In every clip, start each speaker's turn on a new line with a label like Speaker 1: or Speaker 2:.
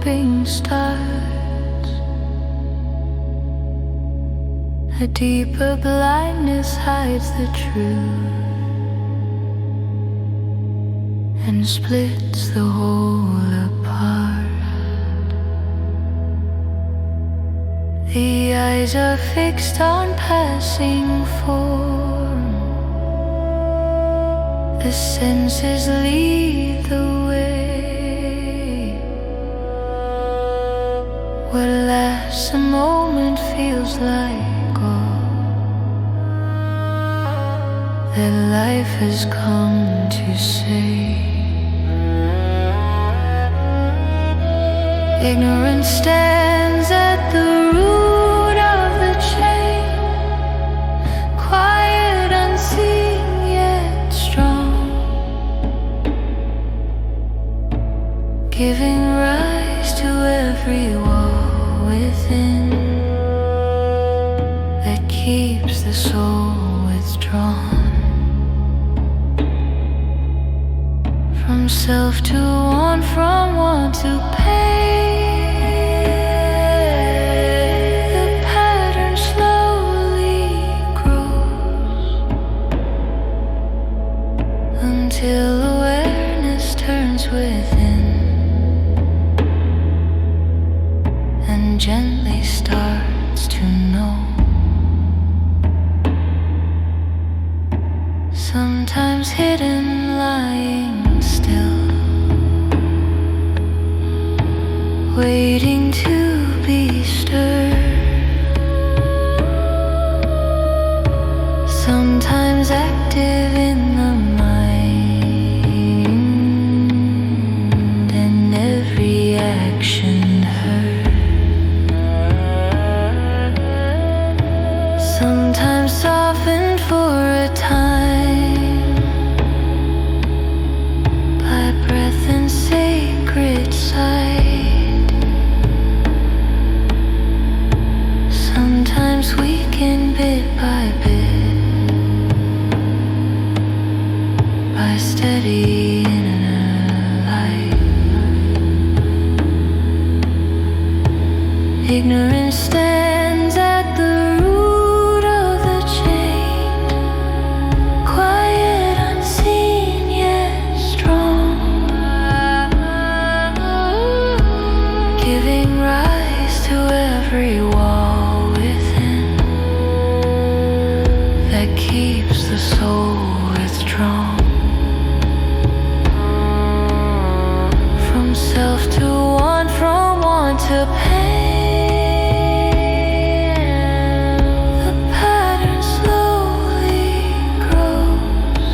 Speaker 1: groping starts. A deeper blindness hides the truth and splits the whole apart. The eyes are fixed on passing form. The senses lead the way. What lasts a moment feels like all that life has come to say. Ignorance stands at the root of the chain, quiet, unseen, yet strong, giving rise to every wall within that keeps the soul withdrawn. From self to want, from want to pain. Till awareness turns within and gently starts to know. Sometimes hidden, lying still, waiting to be stirred. Sometimes active in the mind, sometimes softened for a time by breath and sacred sight. Sometimes weakened bit by bit by steady inner light. Ignorance stands at the every wall within that keeps the soul withdrawn. From self to want, from want to pain, the pattern slowly grows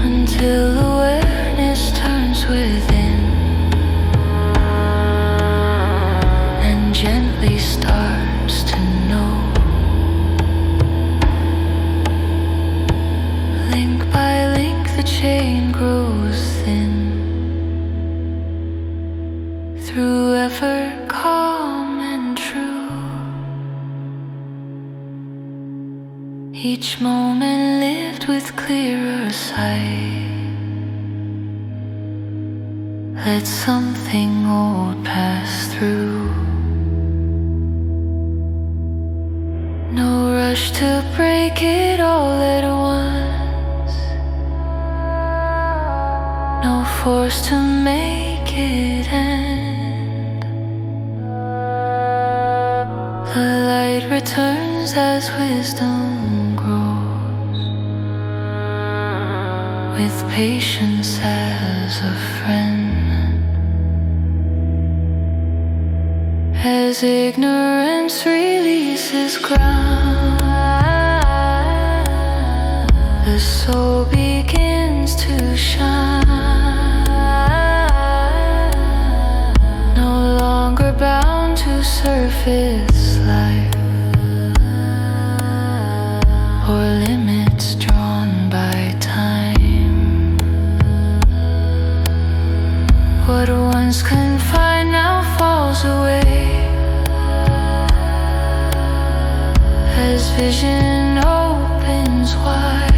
Speaker 1: until awareness turns within. Gently starts to know. Link by link the chain grows thin. Through effort calm and true, each moment lived with clearer sight. Let something old pass through. No rush to break it all at once. No force to make it end. The light returns as wisdom grows, with patience as a friend. As ignorance releases ground, the soul begins to shine, no longer bound to surface life or limits drawn by time. What once confined now falls away as vision opens wide.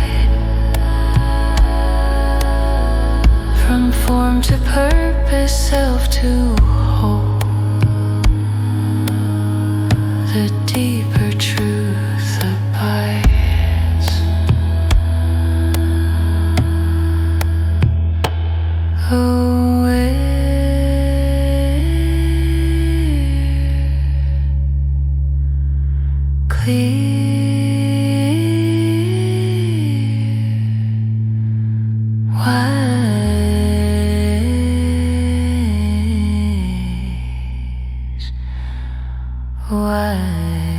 Speaker 1: From form to purpose, self to hope. The deeper truth abides. Aware, clear, wise, wise.